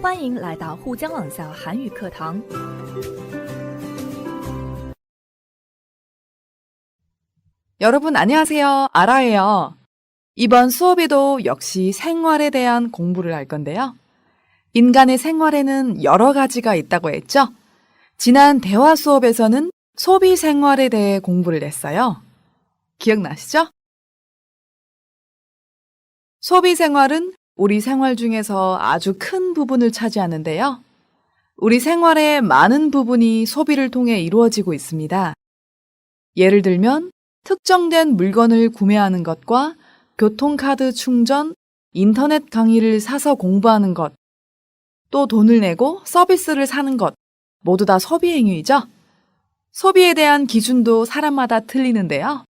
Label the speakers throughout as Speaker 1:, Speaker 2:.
Speaker 1: 欢迎来到沪江网校韩语课堂。
Speaker 2: 여러분 안녕하세요. 아라예요. 이번 수업에도 역시 생활에 대한 공부를 할 건데요. 인간의 생활에는 여러 가지가 있다고 했죠? 지난 대화 수업에서는 소비 생활에 대해 공부를 했어요. 기억나시죠? 소비 생활은 우리 생활 중에서 아주 큰 부분을 차지하는데요. 우리 생활의 많은 부분이 소비를 통해 이루어지고 있습니다. 예를 들면 특정된 물건을 구매하는 것과 교통카드 충전, 인터넷 강의를 사서 공부하는 것, 또 돈을 내고 서비스를 사는 것, 모두 다 소비 행위이죠. 소비에 대한 기준도 사람마다 틀리는데요.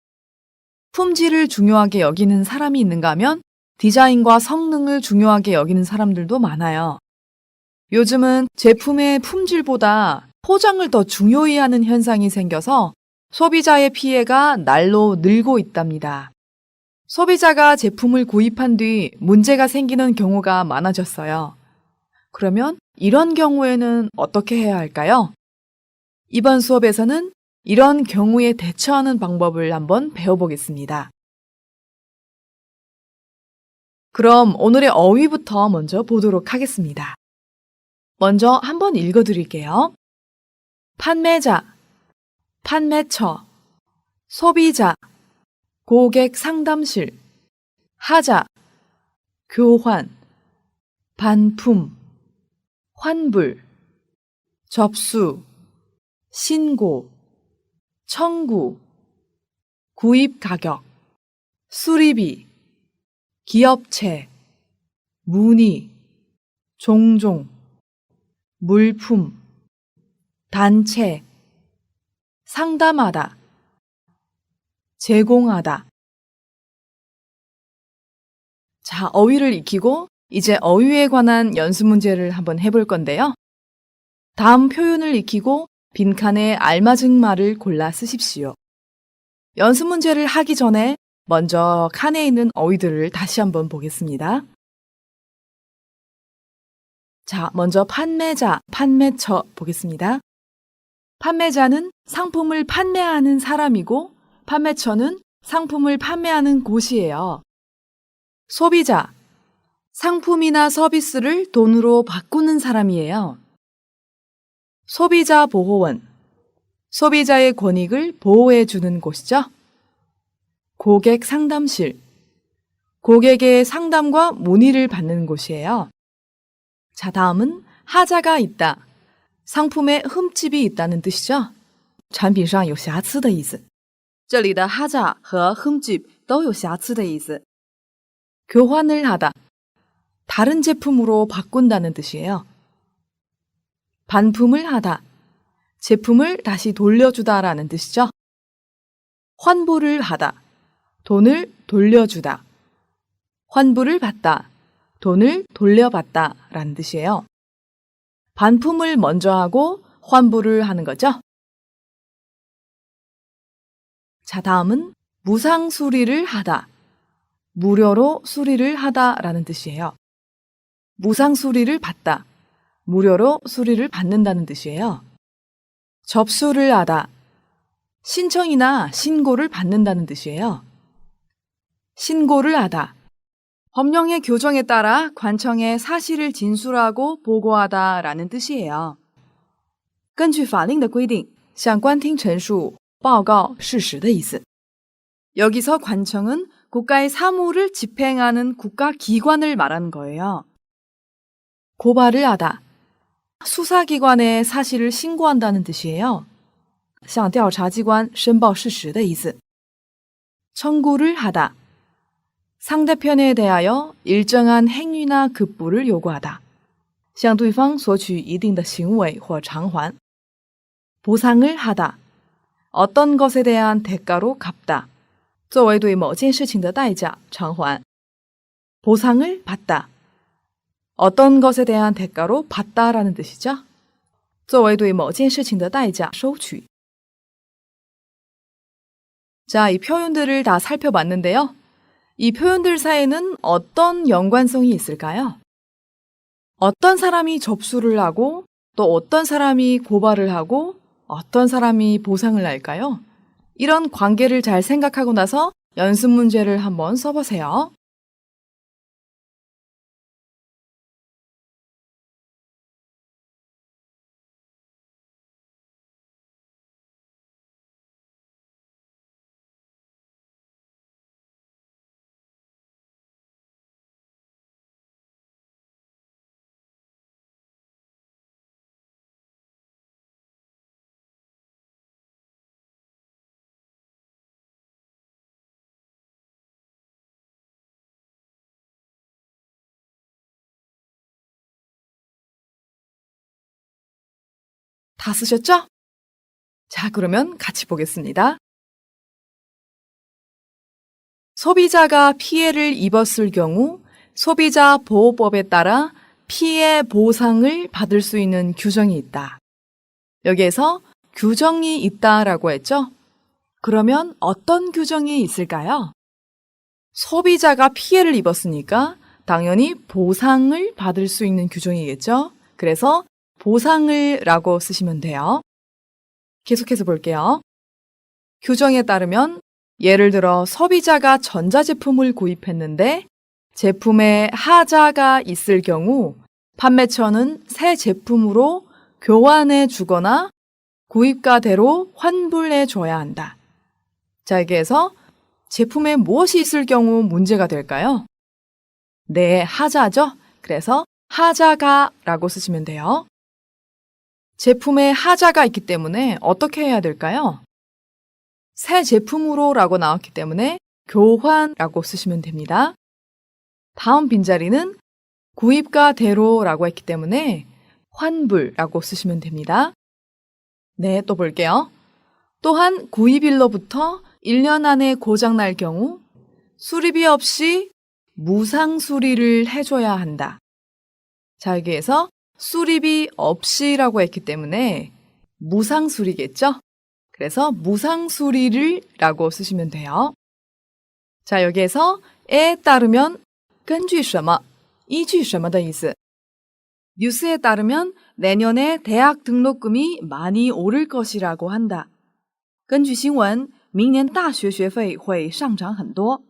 Speaker 2: 품질을 중요하게 여기는 사람이 있는가 하면 디자인과 성능을 중요하게 여기는 사람들도 많아요. 요즘은 제품의 품질보다 포장을 더 중요히 하는 현상이 생겨서 소비자의 피해가 날로 늘고 있답니다. 소비자가 제품을 구입한 뒤 문제가 생기는 경우가 많아졌어요. 그러면 이런 경우에는 어떻게 해야 할까요? 이번 수업에서는 이런 경우에 대처하는 방법을 한번 배워보겠습니다. 그럼 오늘의 어휘부터 먼저 보도록 하겠습니다. 먼저 한번 읽어드릴게요. 판매자, 판매처, 소비자, 고객 상담실, 하자, 교환, 반품, 환불, 접수, 신고, 청구, 구입 가격, 수리비, 기업체, 문의, 종종, 물품, 단체, 상담하다, 제공하다. 자, 어휘를 익히고 이제 어휘에 관한 연습 문제를 한번 해볼 건데요. 다음 표현을 익히고 빈칸에 알맞은 말을 골라 쓰십시오. 연습 문제를 하기 전에 먼저 칸에 있는 어휘들을 다시 한번 보겠습니다. 자, 먼저 판매자, 판매처 보겠습니다. 판매자는 상품을 판매하는 사람이고 판매처는 상품을 판매하는 곳이에요. 소비자, 상품이나 서비스를 돈으로 바꾸는 사람이에요. 소비자 보호원, 소비자의 권익을 보호해 주는 곳이죠. 고객 상담실, 고객의 상담과 문의를 받는 곳이에요. 자, 다음은 하자가 있다. 상품에 흠집이 있다는 뜻이죠. 产品上有瑕疵的意思。这里的哈자和흠집都有瑕疵的意思。 교환을 하다. 다른 제품으로 바꾼다는 뜻이에요. 반품을 하다. 제품을 다시 돌려주다라는 뜻이죠. 환불을 하다. 돈을 돌려주다. 환불을 받다. 돈을 돌려받다 라는 뜻이에요. 반품을 먼저 하고 환불을 하는 거죠. 자, 다음은 무상 수리를 하다. 무료로 수리를 하다 라는 뜻이에요. 무상 수리를 받다. 무료로 수리를 받는다는 뜻이에요. 접수를 하다. 신청이나 신고를 받는다는 뜻이에요. 신고를 하다. 법령의 교정에 따라 관청에 사실을 진술하고 보고하다 라는 뜻이에요. 根据法令的规定向官厅陈述报告事实的意思. 여기서 관청은 국가의 사무를 집행하는 국가기관을 말하는 거예요. 고발을 하다. 수사기관에 사실을 신고한다는 뜻이에요. 向调查机关申报事实的意思. 청구를 하다. 상대편에 대하여 일정한 행위나 급부를 요구하다. 向对方索取一定的行为或偿还. 보상을 하다. 어떤 것에 대한 대가로 갚다. 作为对某件事情的代价偿还. 보상을 받다. 어떤 것에 대한 대가로 받다라는 뜻이죠. 作为对某件事情的代价收取. 자, 이 표현들을 다 살펴봤는데요. 이 표현들 사이에는 어떤 연관성이 있을까요? 어떤 사람이 접수를 하고 또 어떤 사람이 고발을 하고 어떤 사람이 보상을 할까요? 이런 관계를 잘 생각하고 나서 연습 문제를 한번 써보세요. 다 쓰셨죠? 자, 그러면 같이 보겠습니다. 소비자가 피해를 입었을 경우 소비자 보호법에 따라 피해 보상을 받을 수 있는 규정이 있다. 여기에서 규정이 있다라고 했죠? 그러면 어떤 규정이 있을까요? 소비자가 피해를 입었으니까 당연히 보상을 받을 수 있는 규정이겠죠? 그래서 보상을 라고 쓰시면 돼요. 계속해서 볼게요. 규정에 따르면 예를 들어 소비자가 전자제품을 구입했는데 제품에 하자가 있을 경우 판매처는 새 제품으로 교환해 주거나 구입가대로 환불해 줘야 한다. 자, 여기에서 제품에 무엇이 있을 경우 문제가 될까요? 네, 하자죠. 그래서 하자가 라고 쓰시면 돼요. 제품에 하자가 있기 때문에 어떻게 해야 될까요? 새 제품으로 라고 나왔기 때문에 교환라고 쓰시면 됩니다. 다음 빈자리는 구입가대로 라고 했기 때문에 환불라고 쓰시면 됩니다. 네, 또 볼게요. 또한 구입일로부터 1년 안에 고장날 경우 수리비 없이 무상 수리를 해줘야 한다. 자, 여기에서 수리비 없이라고 했기 때문에 무상 수리겠죠? 그래서 무상 수리를 라고 쓰시면 돼요. 자, 여기에서 에 따르면 根据什么,依据什么的意思. 뉴스에 따르면 내년에 대학 등록금이 많이 오를 것이라고 한다. 根据新闻,明年大学学费会上涨很多。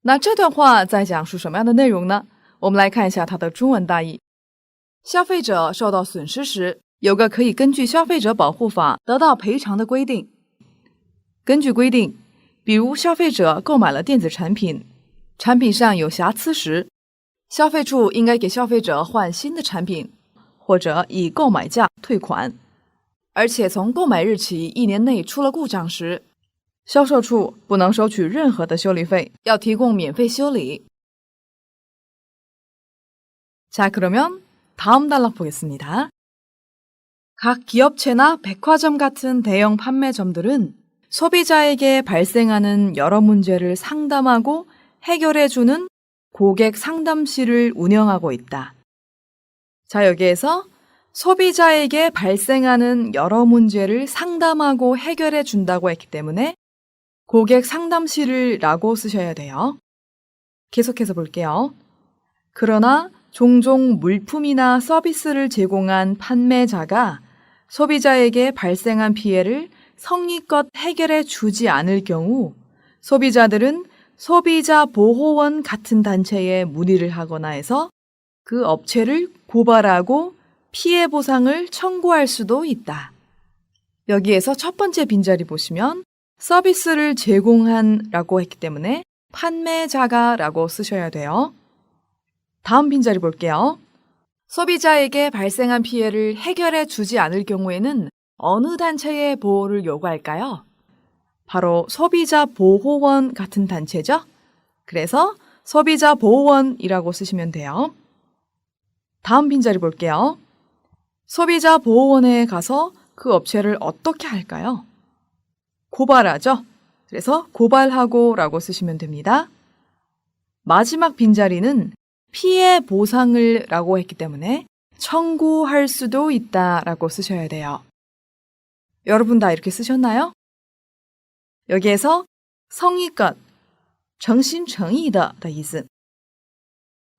Speaker 2: 那这段话在讲述什么样的内容呢？我们来看一下它的中文大意。消费者受到损失时，有个可以根据消费者保护法得到赔偿的规定。根据规定，比如消费者购买了电子产品，产品上有瑕疵时，消费处应该给消费者换新的产品，或者以购买价退款。而且从购买日起1年内出了故障时，销售处不能收取任何的修理费，要提供免费修理。자, 그러면 다음 단락 보겠습니다. 각 기업체나 백화점 같은 대형 판매점들은 소비자에게 발생하는 여러 문제를 상담하고 해결해주는 고객 상담실을 운영하고 있다. 자, 여기에서 소비자에게 발생하는 여러 문제를 상담하고 해결해 준다고 했기 때문에 고객 상담실을 라고 쓰셔야 돼요. 계속해서 볼게요. 그러나 종종 물품이나 서비스를 제공한 판매자가 소비자에게 발생한 피해를 성의껏 해결해 주지 않을 경우 소비자들은 소비자보호원 같은 단체에 문의를 하거나 해서 그 업체를 고발하고 피해 보상을 청구할 수도 있다. 여기에서 첫 번째 빈자리 보시면 서비스를 제공한 라고 했기 때문에 판매자가 라고 쓰셔야 돼요. 다음 빈자리 볼게요. 소비자에게 발생한 피해를 해결해 주지 않을 경우에는 어느 단체의 보호를 요구할까요? 바로 소비자보호원 같은 단체죠? 그래서 소비자보호원이라고 쓰시면 돼요. 다음 빈자리 볼게요. 소비자보호원에 가서 그 업체를 어떻게 할까요? 고발하죠? 그래서 고발하고 라고 쓰시면 됩니다. 마지막 빈자리는 피해 보상을 라고 했기 때문에 청구할 수도 있다 라고 쓰셔야 돼요. 여러분 다 이렇게 쓰셨나요? 여기에서 성의껏, 诚心诚意的意思.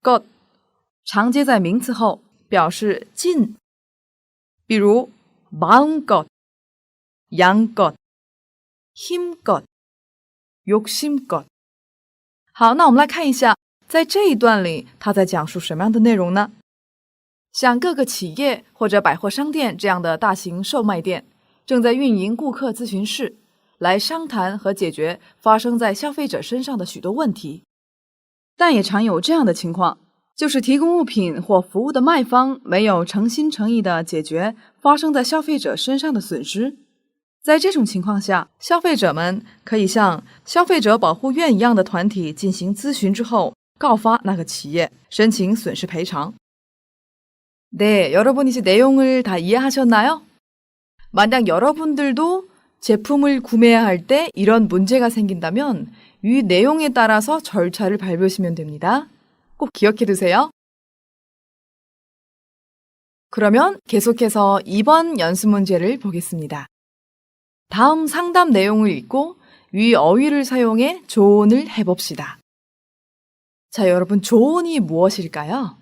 Speaker 2: 것, 常接在名词后，表示尽。比如마음껏, 양껏, 힘껏, 욕심껏。好，那我们来看一下，在这一段里，他在讲述什么样的内容呢？像各个企业或者百货商店这样的大型售卖店，正在运营顾客咨询室，来商谈和解决发生在消费者身上的许多问题。但也常有这样的情况，就是提供物品或服务的卖方没有诚心诚意地解决发生在消费者身上的损失。在这种情况下，消费者们可以向消费者保护院一样的团体进行咨询之后，告发那个企业，申请损失赔偿。네, 여러분 이제 내용을 다 이해하셨나요? 만약 여러분들도 제품을 구매해야 할 때 이런 문제가 생긴다면 이 내용에 따라서 절차를 밟으시면 됩니다. 꼭 기억해 두세요. 그러면 계속해서 2번 연습 문제를 보겠습니다. 다음 상담 내용을 읽고 위 어휘를 사용해 조언을 해봅시다. 자, 여러분 조언이 무엇일까요?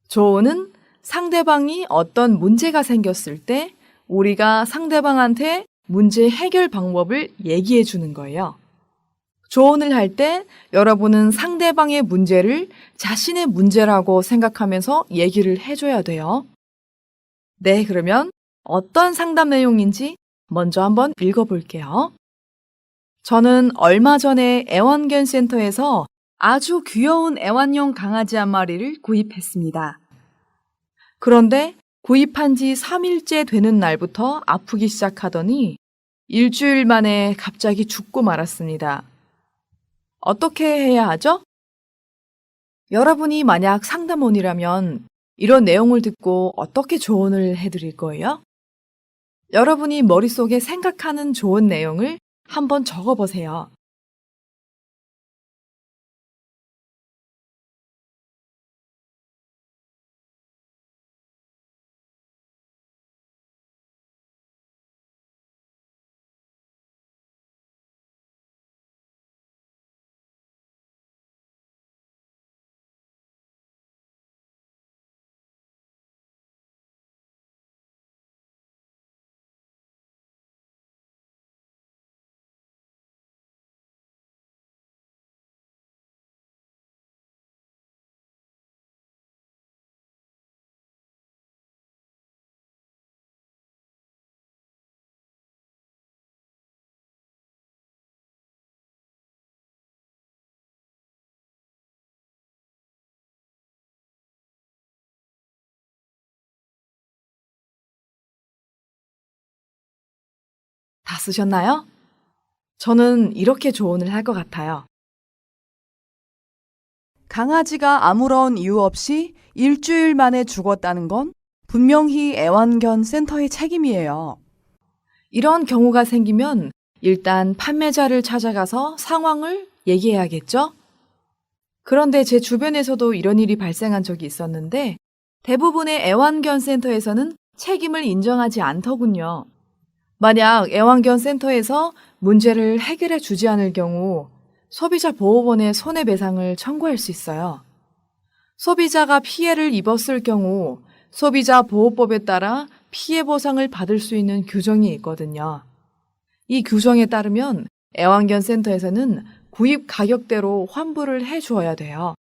Speaker 2: 조언은 상대방이 어떤 문제가 생겼을 때 우리가 상대방한테 문제 해결 방법을 얘기해 주는 거예요. 조언을 할 때 여러분은 상대방의 문제를 자신의 문제라고 생각하면서 얘기를 해줘야 돼요. 네, 그러면 어떤 상담 내용인지 먼저 한번 읽어볼게요. 저는 얼마 전에 애완견 센터에서 아주 귀여운 애완용 강아지 한 마리를 구입했습니다. 그런데 구입한 지 3일째 되는 날부터 아프기 시작하더니 일주일 만에 갑자기 죽고 말았습니다. 어떻게 해야 하죠? 여러분이 만약 상담원이라면 이런 내용을 듣고 어떻게 조언을 해드릴 거예요? 여러분이 머릿속에 생각하는 좋은 내용을 한번 적어보세요. 다 쓰셨나요? 저는 이렇게 조언을 할 것 같아요. 강아지가 아무런 이유 없이 일주일 만에 죽었다는 건 분명히 애완견 센터의 책임이에요. 이런 경우가 생기면 일단 판매자를 찾아가서 상황을 얘기해야겠죠? 그런데 제 주변에서도 이런 일이 발생한 적이 있었는데 대부분의 애완견 센터에서는 책임을 인정하지 않더군요. 만약 애완견 센터에서 문제를 해결해 주지 않을 경우 소비자 보호원에 손해배상을 청구할 수 있어요. 소비자가 피해를 입었을 경우 소비자 보호법에 따라 피해 보상을 받을 수 있는 규정이 있거든요. 이 규정에 따르면 애완견 센터에서는 구입 가격대로 환불을 해 주어야 돼요.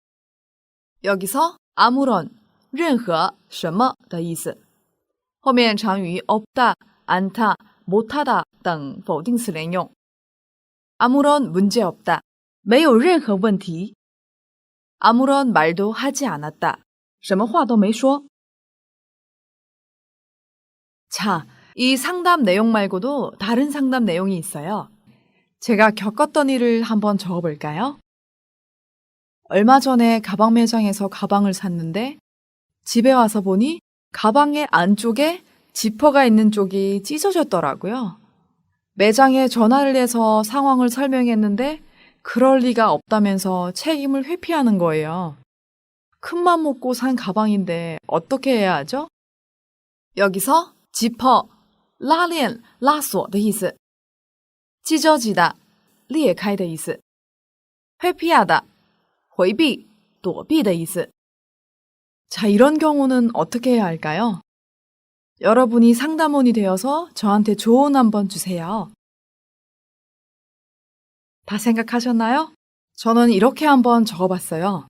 Speaker 2: 여기서 아무런, 任何,什么的意思。后面常于 없다, 않다, 못하다 등否定词连用。 아무런 문제 없다, 没有任何问题。 아무런 말도 하지 않았다, 什么话都没说。 자, 이 상담 내용 말고도 다른 상담 내용이 있어요. 제가 겪었던 일을 한번 적어볼까요? 얼마 전에 가방 매장에서 가방을 샀는데 집에 와서 보니 가방의 안쪽에 지퍼가 있는 쪽이 찢어졌더라고요. 매장에 전화를 해서 상황을 설명했는데 그럴 리가 없다면서 책임을 회피하는 거예요. 큰맘 먹고 산 가방인데 어떻게 해야 하죠? 여기서 지퍼, 拉链,拉锁的意思。 찢어지다, 裂开的意思。 회피하다, 回避,躲避的意思。 자, 이런 경우는 어떻게 해야 할까요? 여러분이 상담원이 되어서 저한테 조언 한번 주세요. 다 생각하셨나요? 저는 이렇게 한번 적어봤어요.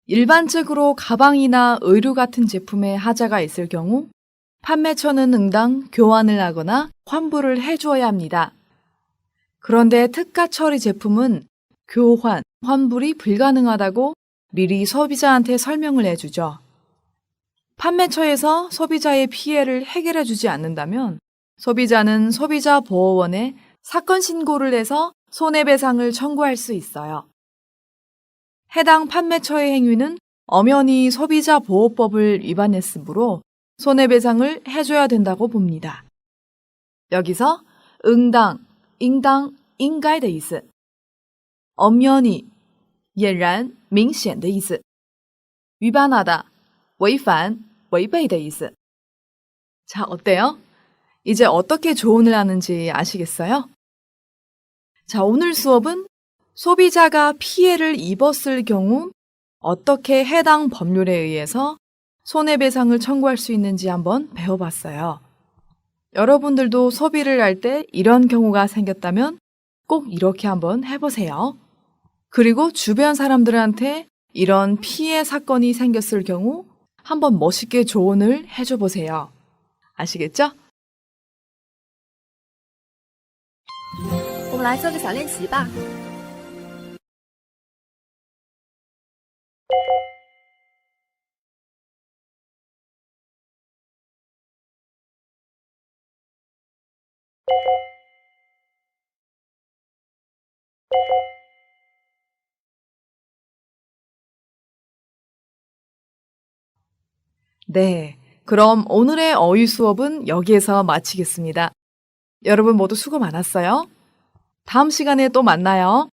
Speaker 2: 일반적으로 가방이나 의류 같은 제품에 하자가 있을 경우 판매처는 응당 교환을 하거나 환불을 해주어야 합니다. 그런데 특가 처리 제품은 교환, 환불이 불가능하다고 미리 소비자한테 설명을 해주죠. 판매처에서 소비자의 피해를 해결해주지 않는다면 소비자는 소비자보호원에 사건 신고를 해서 손해배상을 청구할 수 있어요. 해당 판매처의 행위는 엄연히 소비자보호법을 위반했으므로 손해배상을 해줘야 된다고 봅니다. 여기서 응당, 인당, 인가의 的意思, 엄연히, 俨然, 明显的意思, 위반하다, 违反, 违背的意思. 자, 어때요? 이제 어떻게 조언을 하는지 아시겠어요? 자, 오늘 수업은 소비자가 피해를 입었을 경우 어떻게 해당 법률에 의해서 손해배상을 청구할 수 있는지 한번 배워봤어요. 여러분들도 소비를 할 때 이런 경우가 생겼다면 꼭 이렇게 한번 해보세요. 그리고 주변 사람들한테 이런 피해 사건이 생겼을 경우 한번 멋있게 조언을 해줘 보세요. 아시겠죠?
Speaker 1: 我们来做个小练习吧。
Speaker 2: 네, 그럼 오늘의 어휘 수업은 여기에서 마치겠습니다. 여러분 모두 수고 많았어요. 다음 시간에 또 만나요.